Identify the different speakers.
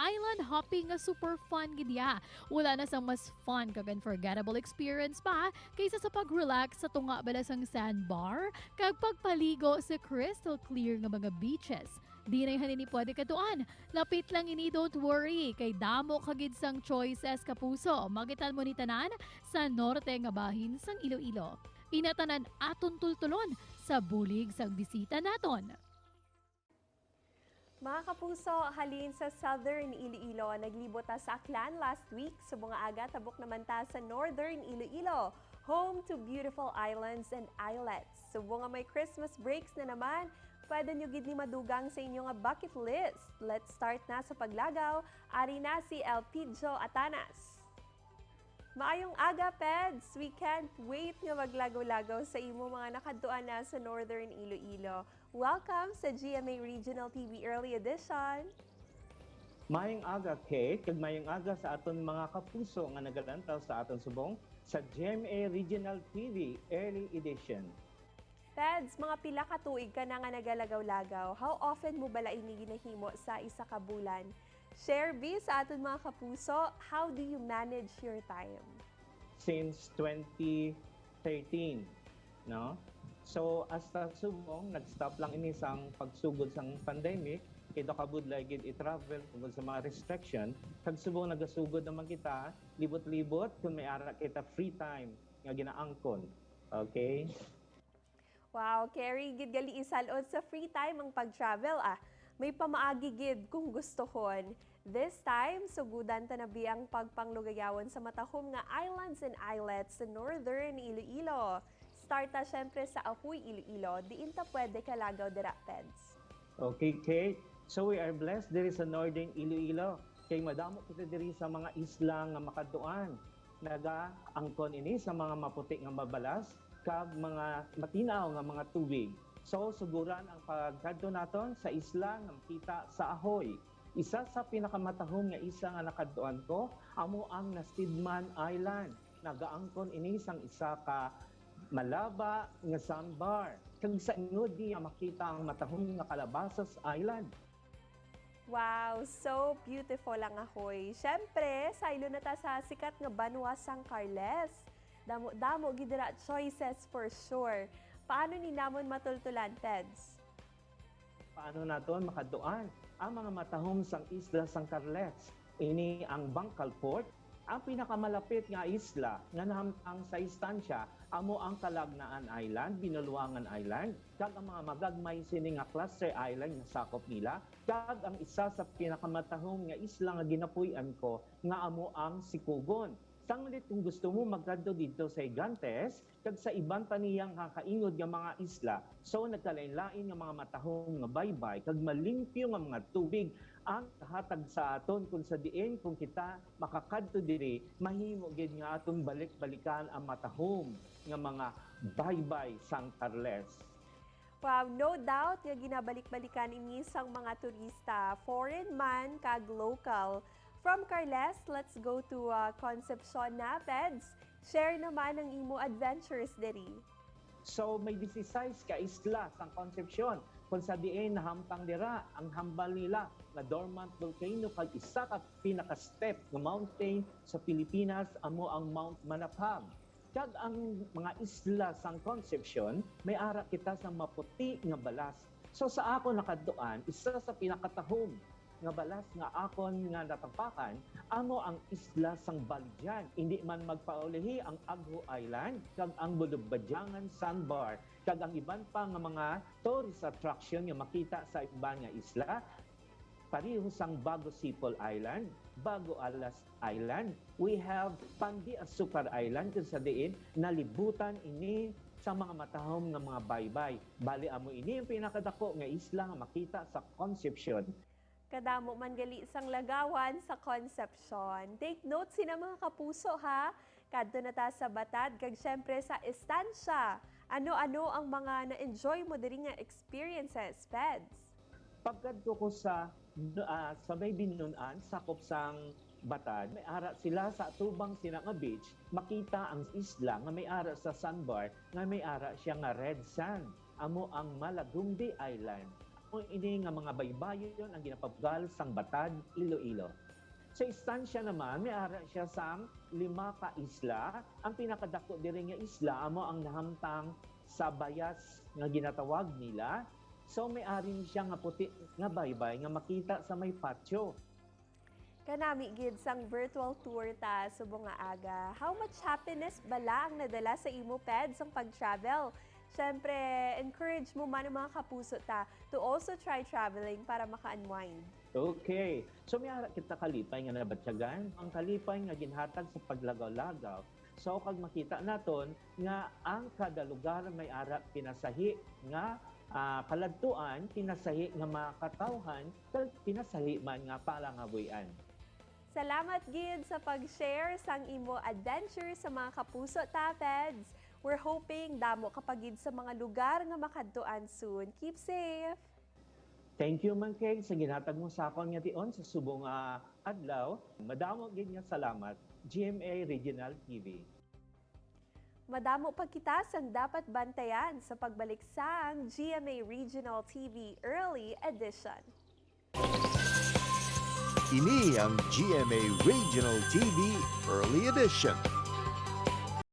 Speaker 1: island hopping nga super fun gid ya. Wala na sang mas fun kag unforgettable experience pa kaysa sa pag-relax sa tunga balasang sandbar kag pagpaligo sa crystal clear nga mga beaches. Di na hanini pwede katuan. Lapit lang ini, don't worry. Kay damo kagid sang choices kapuso. Magitan mo ni tanan sa norte nga bahin sang Iloilo. Inatanan aton tultulon sa bulig sang bisita naton.
Speaker 2: Mga kapuso, halin sa Southern Iloilo, naglibot ta sa Aklan last week. Sa bunga aga, tabok naman ta sa Northern Iloilo, home to beautiful islands and islets. Sa bunga may Christmas breaks na naman, pwede nyo gid ni madugang sa inyo nga bucket list. Let's start na sa paglagaw. Ari na si Elpidio Atanas. Maayong aga, Peds! We can't wait nga maglagaw-lagaw sa imo mga nakaduan na sa Northern Iloilo. Welcome sa GMA Regional TV Early Edition!
Speaker 3: Mayong aga, Kate, kag mayong aga sa aton mga kapuso nga nagalantaw sa aton subong sa GMA Regional TV Early Edition.
Speaker 2: Peds, mga pila ka tuig ka na nga nagalagaw-lagaw. How often mo bala ini ginahimo sa isa ka bulan? Share B sa aton mga kapuso, how do you manage your time?
Speaker 3: Since 2013, no? So, hasta subong, nag-stop lang ini sang pagsugod sang pandemic, kaya kabudlay gid i-travel tungkol sa mga restriction, kag subong nagasugod naman kita, libot-libot, kung may ara kita free time nga ginaangkon. Okay?
Speaker 2: Wow, Carrie, gid gali isalod sa free time ang pag-travel May pamaagi gid kung gustohon. This time, sugudan ta na biyang pagpanglugayawan sa matahom nga islands and islets sa Northern Iloilo. Start ta syempre sa Ahuy, Iloilo. Diin ta pwede kalagaw dira, Peds.
Speaker 3: Okay, Kate. So we are blessed diri sa Northern Iloilo. Kay madamo kita diri sa mga isla nga makaduan. Naga-angkon ini sa mga maputi nga mabalas kag mga matinaw nga mga tubig. So, suguran ang pagkadto naton sa isla nga makita sa Ahoy. Isa sa pinakamatahom nga isla nga nakadtuan ko, amo ang Nastidman Island. Nagaangkon ini sang isa ka malaba nga sandbar. Kag sa inod niya makita ang matahom nga Calabasas Island.
Speaker 2: Wow, so beautiful ang Ahoy. Syempre, sa ilo na ta sa sikat nga Banwa San Carles. Damo gid dira choices for sure. Paano ni namon matultulan, Peds?
Speaker 3: Paano naton makaduan ang mga matahom sang isla San Carles? Ini ang Bangkal Port, ang pinakamalapit nga isla nga nahamtang sa istansya amo ang Calagnaan Island, Binulwangan Island, kag ang mga magagmay sini nga cluster island nga sakop nila, kag ang isa sa pinakamatahom nga isla nga ginapuy-an ko nga amo ang Sikugon. Sanglit kung gusto mo magkadto dito sa Higantes, kag sa ibang paniyang kakaingod nga mga isla, so nagkalain-lain nga mga matahong nga baybay, kag malimpyo nga mga tubig ang kahatag sa aton kung sa diin kung kita makakadto diri, mahimo gid nga aton balik-balikan ang matahong nga mga baybay San Carles.
Speaker 2: Wow, no doubt nga ginabalik-balikan ini sang mga turista, foreign man kag local. From Carles, let's go to Concepcion na, Peds. Share naman ang imo adventures diri.
Speaker 3: So may 16 ka isla sa Concepcion kung sa diin nahamtang dira ang hambal nila nga dormant volcano kag isa ka pinaka-step nga mountain sa Pilipinas amo ang Mount Manapam. Kag ang mga isla sa Concepcion may ara kita sa maputi nga balas. So sa ako nakaduan isa sa pinakatahom nga balas nga akon nga natapakan amo ang isla sang Baligyan. Hindi man magpaulihi ang Agho Island kag ang Bulubadyangan Sandbar kag ang iban pa nga mga tourist attraction nga makita sa iban nga isla. Pareho sang Bago Sipol Island, Bago Alas Island. We have Pandi Asukar Island kung sa diin nalibutan ini sa mga matahom nga mga baybay. Bali amo ini ang pinakadako nga isla nga makita sa Concepcion.
Speaker 2: Kadamo man gali sang lagawan sa Concepcion. Take note sina mga kapuso ha. Kadto na ta sa Batad kag syempre sa Estancia. Ano-ano ang mga na-enjoy mo diri nga experiences, Peds?
Speaker 3: Pagkadto ko sa may binunan sakop sang Batad, may ara sila sa tubang sila nga beach, makita ang isla nga may ara sa sandbar, nga may ara siya nga red sand. Amo ang Malagumbi Island. ini nga mga baybayon ang ginapabgal sang Batad, Iloilo. Sa istansya naman, may ara siya sang 5 ka isla. Ang pinakadako diri nga isla amo ang nahamtang sa Bayas nga ginatawag nila. So may arin siya nga puti nga baybay nga makita sa may patio.
Speaker 2: Kanami gid sang virtual tour ta subong nga aga. How much happiness bala ang nadala sa imo ped sang pag-travel? Siyempre, encourage mo man ang mga kapuso ta to also try traveling para maka-unwind.
Speaker 3: Okay. So may ara kita kalipay nga nabatyagan. Ang kalipay nga ginhatag sa paglagaw-lagaw. So kag makita naton nga ang kada lugar may ara pinasahi nga kaladtuan, pinasahi nga makatawhan, kag pinasahi man nga palangabuyan.
Speaker 2: Salamat gid sa pag-share sang imo adventure sa mga kapuso ta, Peds. We're hoping damo kapagid sa mga lugar nga makadtuan soon. Keep safe!
Speaker 3: Thank you man kay sa ginhatag mo sa akon nga tion sa subong adlaw. Madamo gid nga salamat. GMA Regional TV.
Speaker 2: Madamo pa kita sang dapat bantayan sa pagbalik sang GMA Regional TV Early Edition.
Speaker 4: Ini ang GMA Regional TV Early Edition.